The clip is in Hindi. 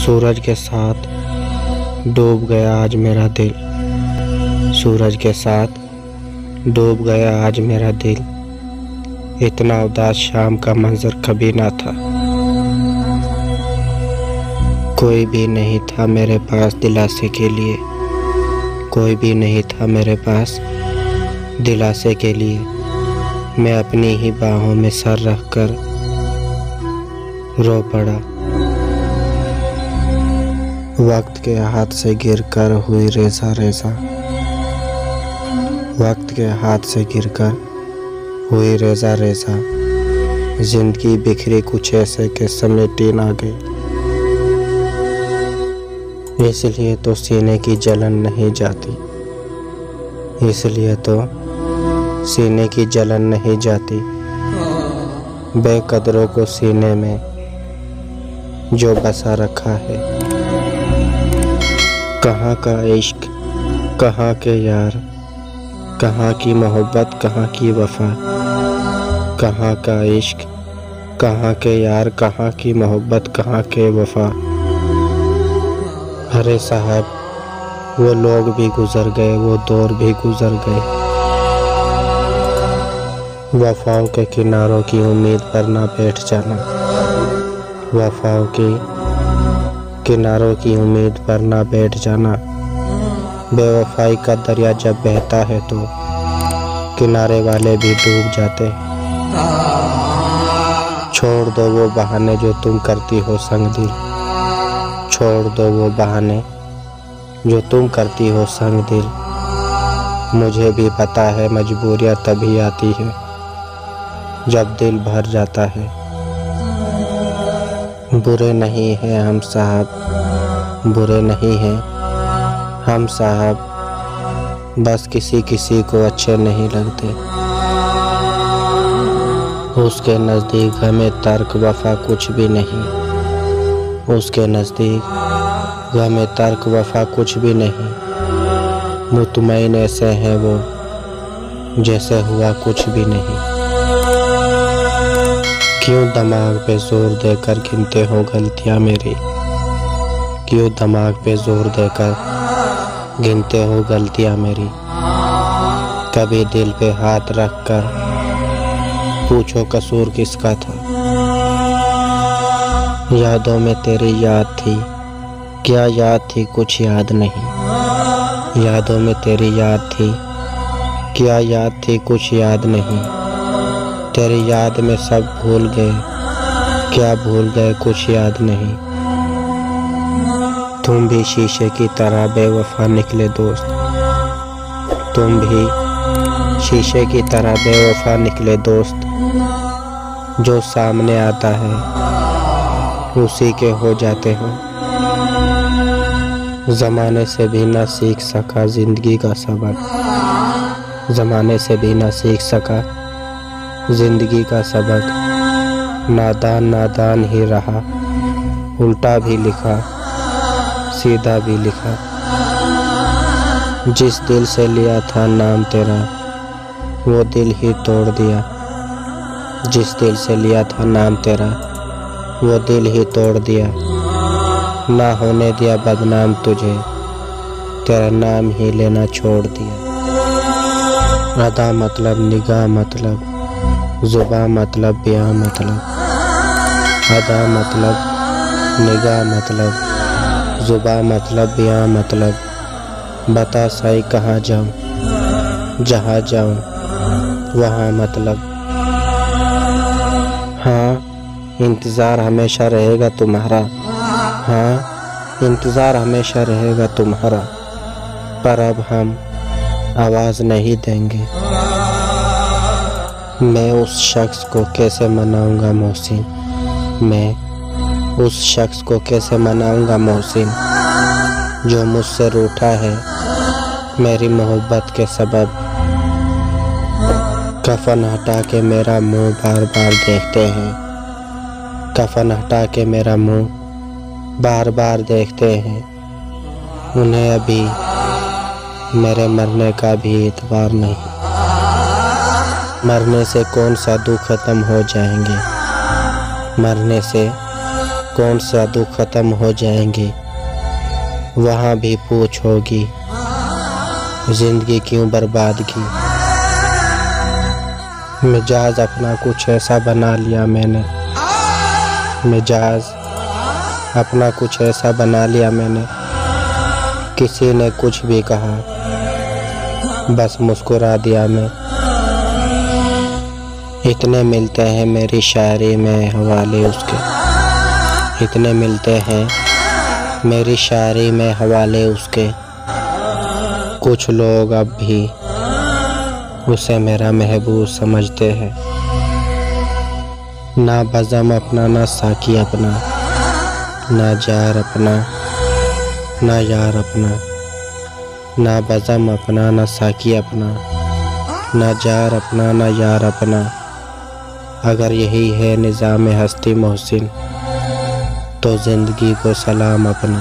सूरज के साथ डूब गया आज मेरा दिल। सूरज के साथ डूब गया आज मेरा दिल। इतना उदास शाम का मंजर कभी ना था। कोई भी नहीं था मेरे पास दिलासे के लिए। कोई भी नहीं था मेरे पास दिलासे के लिए। मैं अपनी ही बाहों में सर रखकर रो पड़ा। वक्त के हाथ से गिरकर हुई रेजा रेजा। वक्त के हाथ से गिरकर हुई रेजा रेजा। जिंदगी बिखरी कुछ ऐसे के समेटी ना गई। इसलिए तो सीने की जलन नहीं जाती। इसलिए तो सीने की जलन नहीं जाती। बेकदरों को सीने में जो बसा रखा है। कहाँ का इश्क, कहाँ के यार, कहाँ की मोहब्बत, कहाँ की वफा। कहाँ का इश्क, कहाँ के यार, कहाँ की मोहब्बत, कहाँ के वफा। अरे साहब, वो लोग भी गुजर गए, वो दौर भी गुजर गए। वफाओं के किनारों की उम्मीद पर ना बैठ जाना। वफाओं के किनारों की उम्मीद पर ना बैठ जाना। बेवफाई का दरिया जब बहता है तो किनारे वाले भी डूब जाते। छोड़ दो वो बहाने जो तुम करती हो संग दिल। छोड़ दो वो बहाने जो तुम करती हो संग दिल। मुझे भी पता है मजबूरियाँ तभी आती है जब दिल भर जाता है। बुरे नहीं हैं हम साहब, बुरे नहीं हैं हम साहब, बस किसी किसी को अच्छे नहीं लगते। उसके नज़दीक हमें तर्क वफा कुछ भी नहीं। उसके नज़दीक हमें तर्क वफा कुछ भी नहीं। मुतमईन ऐसे हैं वो जैसे हुआ कुछ भी नहीं। क्यों दिमाग पे जोर देकर गिनते हो गलतियाँ मेरी। क्यों दिमाग पे जोर देकर गिनते हो गलतियाँ मेरी। कभी दिल पे हाथ रखकर पूछो कसूर किसका था। यादों में तेरी याद थी, क्या याद थी कुछ याद नहीं। यादों में तेरी याद थी, क्या याद थी कुछ याद नहीं। तेरी याद में सब भूल गए, क्या भूल गए कुछ याद नहीं। तुम भी शीशे की तरह बेवफा निकले दोस्त। तुम भी शीशे की तरह बेवफा निकले दोस्त। जो सामने आता है उसी के हो जाते हो। ज़माने से भी ना सीख सका जिंदगी का सबक। ज़माने से भी ना सीख सका जिंदगी का सबक। नादान नादान ही रहा, उल्टा भी लिखा, सीधा भी लिखा। जिस दिल से लिया था नाम तेरा वो दिल ही तोड़ दिया। जिस दिल से लिया था नाम तेरा वो दिल ही तोड़ दिया। ना होने दिया बदनाम तुझे, तेरा नाम ही लेना छोड़ दिया। अदा मतलब निगाह मतलब, जुबां मतलब बयां मतलब। अदा मतलब निगाह मतलब, जुबां मतलब बयां मतलब। बता सही कहाँ जाऊँ, जहाँ जाऊँ वहाँ मतलब। हाँ, इंतज़ार हमेशा रहेगा तुम्हारा। हाँ, इंतज़ार हमेशा रहेगा तुम्हारा। पर अब हम आवाज़ नहीं देंगे। मैं उस शख्स को कैसे मनाऊंगा मोहसिन। मैं उस शख्स को कैसे मनाऊंगा मोहसिन जो मुझसे रूठा है मेरी मोहब्बत के सबब। कफन हटा के मेरा मुंह बार बार देखते हैं। कफन हटा के मेरा मुंह बार बार देखते हैं। उन्हें अभी मेरे मरने का भी एतबार नहीं। मरने से कौन सा दुख खत्म हो जाएंगे। मरने से कौन सा दुख खत्म हो जाएंगे, वहाँ भी पूछ होगी, जिंदगी क्यों बर्बाद की। मिजाज अपना कुछ ऐसा बना लिया मैंने, मिजाज अपना कुछ ऐसा बना लिया मैंने। किसी ने कुछ भी कहा, बस मुस्कुरा दिया मैं। इतने मिलते हैं मेरी शायरी में हवाले उसके, इतने मिलते हैं मेरी शायरी में हवाले उसके। कुछ लोग अब भी उसे मेरा महबूब समझते हैं। ना बज़म अपना, ना साकी अपना, ना जार अपना, ना यार अपना। ना बज़म अपना, ना साकी अपना, ना जार अपना, ना यार अपना। अगर यही है निज़ाम हस्ती मोहसिन, तो ज़िंदगी को सलाम अपना।